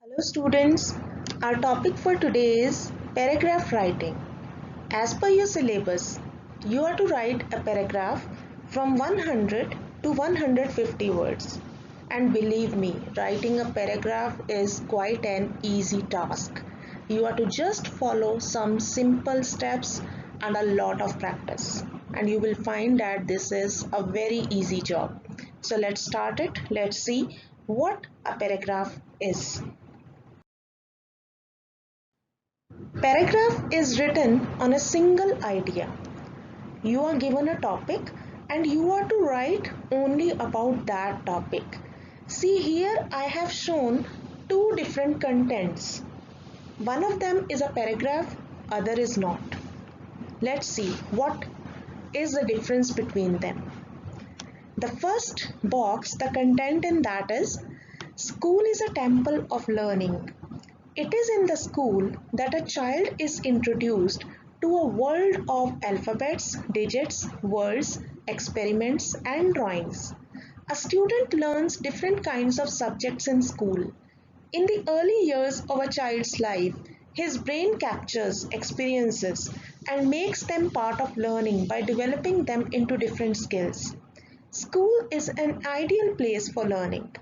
Hello students, our topic for today is paragraph writing. As per your syllabus, you are to write a paragraph from 100 to 150 words. And believe me, writing a paragraph is quite an easy task. You are to just follow some simple steps and a lot of practice. And you will find that this is a very easy job. So let's start it. Let's see what a paragraph is. Paragraph is written on a single idea. You are given a topic and you are to write only about that topic. See here I have shown two different contents. One of them is a paragraph, other is not. Let's see what is the difference between them. The first box, the content in that is school is a temple of learning. It is in the school that a child is introduced to a world of alphabets, digits, words, experiments, and drawings. A student learns different kinds of subjects in school. In the early years of a child's life, his brain captures experiences and makes them part of learning by developing them into different skills. School is an ideal place for learning.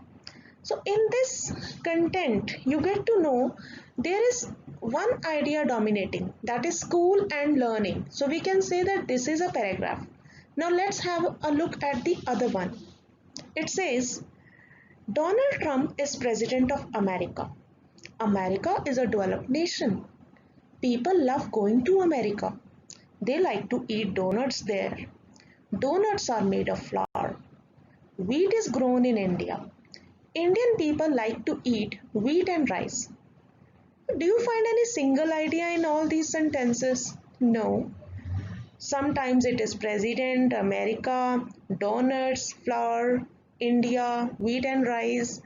So in this content, you get to know there is one idea dominating, that is school and learning. So we can say that this is a paragraph. Now let's have a look at the other one. It says, Donald Trump is president of America. America is a developed nation. People love going to America. They like to eat donuts there. Donuts are made of flour. Wheat is grown in India. Indian people like to eat wheat and rice. Do you find any single idea in all these sentences? No. Sometimes it is president, America, donuts, flour, India, wheat and rice.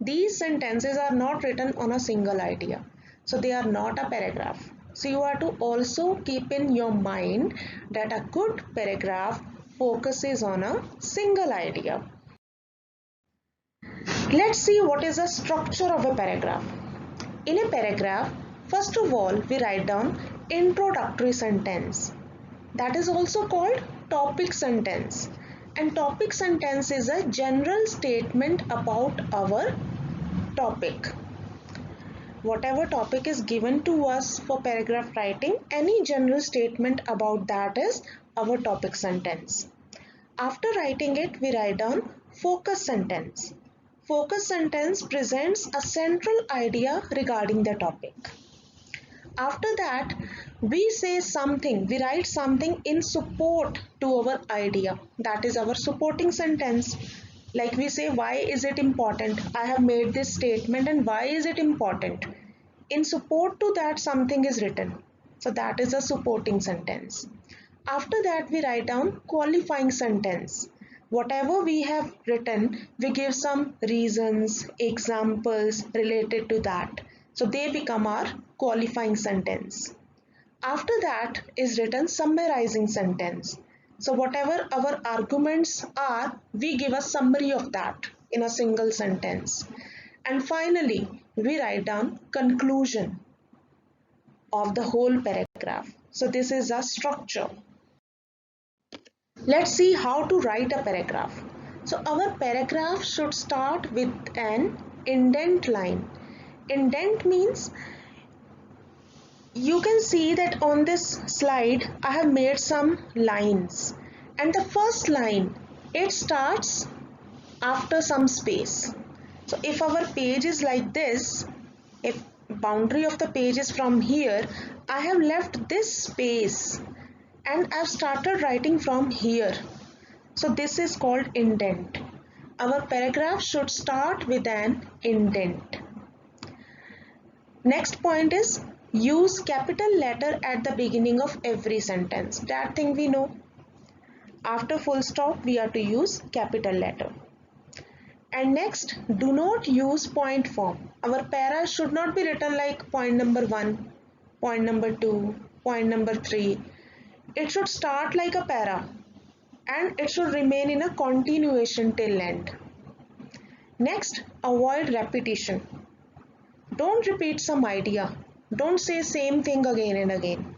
These sentences are not written on a single idea. So they are not a paragraph. So you have to also keep in your mind that a good paragraph focuses on a single idea. Let's see what is the structure of a paragraph. In a paragraph, first of all, we write down introductory sentence. That is also called topic sentence. And topic sentence is a general statement about our topic. Whatever topic is given to us for paragraph writing, any general statement about that is our topic sentence. After writing it, we write down focus sentence. Focus sentence presents a central idea regarding the topic. After that, we say something, we write something in support to our idea. That is our supporting sentence. Like we say, why is it important? I have made this statement and why is it important? In support to that, something is written. So that is a supporting sentence. After that, we write down qualifying sentence. Whatever we have written, we give some reasons, examples related to that. So they become our qualifying sentence. After that is written summarizing sentence. So whatever our arguments are, we give a summary of that in a single sentence. And finally, we write down conclusion of the whole paragraph. So this is a structure. Let's see how to write a paragraph. So our paragraph should start with an indent line. Indent means you can see that on this slide I have made some lines, and the first line, it starts after some space. So if our page is like this, if boundary of the page is from here, I have left this space and I've started writing from here. So this is called indent. Our paragraph should start with an indent. Next point is use capital letter at the beginning of every sentence. That thing we know. After full stop, we are to use capital letter. And next, do not use point form. Our para should not be written like point number 1, point number 2, point number 3. It should start like a para and it should remain in a continuation till end. Next, avoid repetition. Don't repeat some idea. Don't say same thing again and again.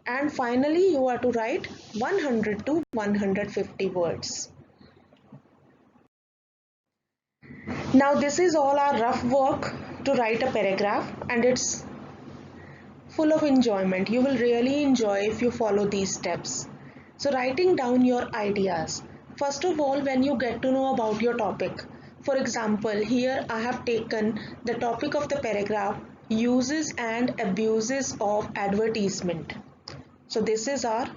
And finally, you are to write 100 to 150 words. Now this is all our rough work to write a paragraph, and it's full of enjoyment. You will really enjoy if you follow these steps. So writing down your ideas. First of all, when you get to know about your topic. For example, here I have taken the topic of the paragraph, uses and abuses of advertisement. So this is our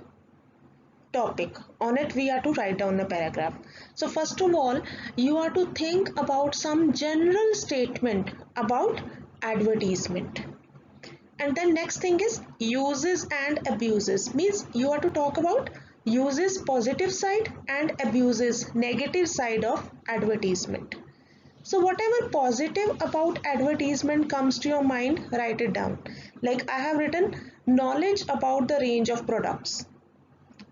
topic. On it we are to write down a paragraph. So first of all, you are to think about some general statement about advertisement. And then next thing is uses and abuses, means you are to talk about uses positive side and abuses negative side of advertisement. So whatever positive about advertisement comes to your mind, write it down. Like I have written knowledge about the range of products.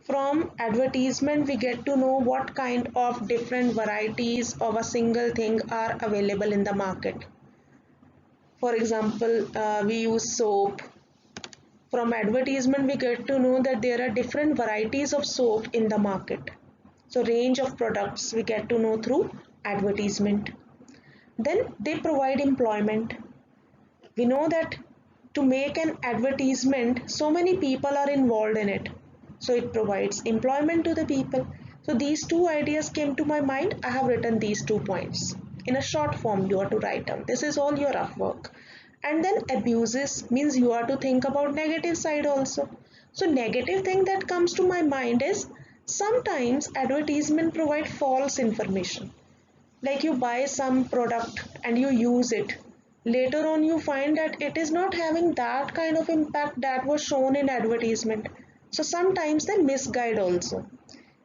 From advertisement we get to know what kind of different varieties of a single thing are available in the market. For example, we use soap. From advertisement we get to know that there are different varieties of soap in the market. So range of products we get to know through advertisement. Then they provide employment. We know that to make an advertisement, so many people are involved in it. So it provides employment to the people. So these two ideas came to my mind. I have written these 2 points. In a short form you are to write down. This is all your rough work. And then abuses means you are to think about negative side also. So negative thing that comes to my mind is sometimes advertisement provide false information. Like you buy some product and you use it. Later on you find that it is not having that kind of impact that was shown in advertisement. So sometimes they misguide also.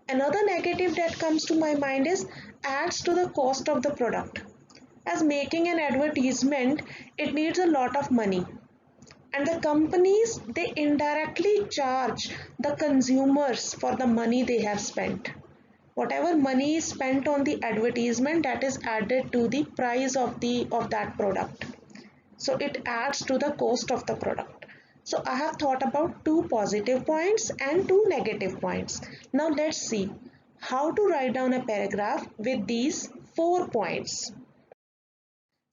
Another negative that comes to my mind is adds to the cost of the product. As making an advertisement, it needs a lot of money. And the companies, they indirectly charge the consumers for the money they have spent. Whatever money is spent on the advertisement, that is added to the price of that product. So it adds to the cost of the product. So I have thought about 2 positive points and 2 negative points. Now let's see how to write down a paragraph with these 4 points.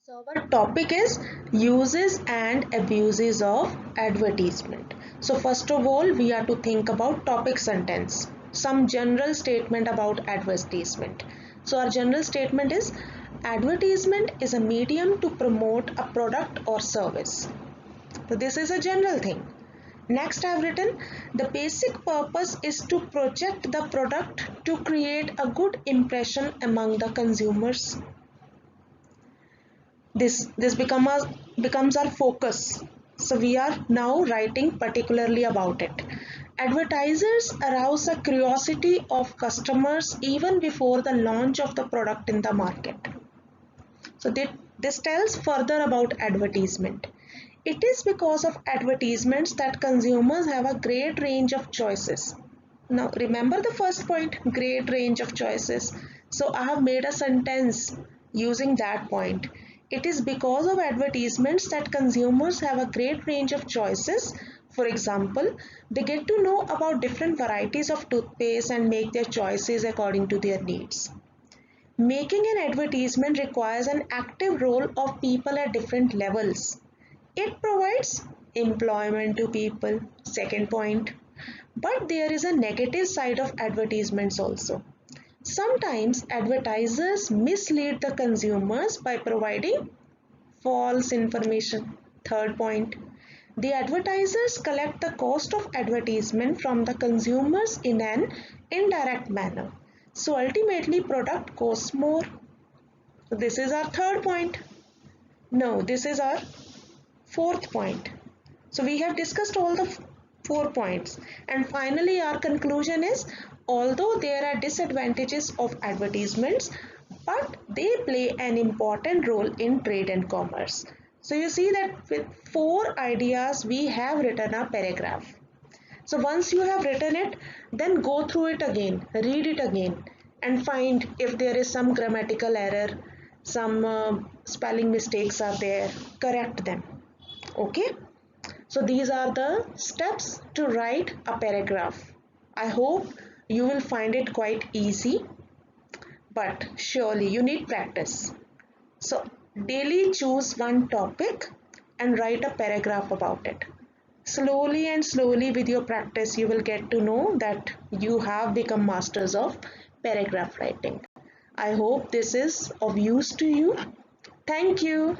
So our topic is uses and abuses of advertisement. So first of all, we are to think about topic sentence, some general statement about advertisement. So our general statement is advertisement is a medium to promote a product or service. So this is a general thing. Next I have written the basic purpose is to project the product to create a good impression among the consumers. This becomes our focus. So we are now writing particularly about it. Advertisers arouse the curiosity of customers even before the launch of the product in the market. So this tells further about advertisement. It is because of advertisements that consumers have a great range of choices. Now remember the first point, great range of choices. So I have made a sentence using that point. It is because of advertisements that consumers have a great range of choices. For example, they get to know about different varieties of toothpaste and make their choices according to their needs. Making an advertisement requires an active role of people at different levels. It provides employment to people. Second point. But there is a negative side of advertisements also. Sometimes advertisers mislead the consumers by providing false information. Third point. The advertisers collect the cost of advertisement from the consumers in an indirect manner. So ultimately product costs more. So this is our third point. No, this is our fourth point. So we have discussed all the 4 points, and finally our conclusion is although there are disadvantages of advertisements, but they play an important role in trade and commerce. So you see that with 4 ideas we have written a paragraph. So once you have written it, then go through it again, read it again, and find if there is some grammatical error, some spelling mistakes are there, correct them. Okay, so these are the steps to write a paragraph. I hope you will find it quite easy, but surely you need practice. So daily choose one topic and write a paragraph about it. Slowly and slowly, with your practice, you will get to know that you have become masters of paragraph writing. I hope this is of use to you. Thank you.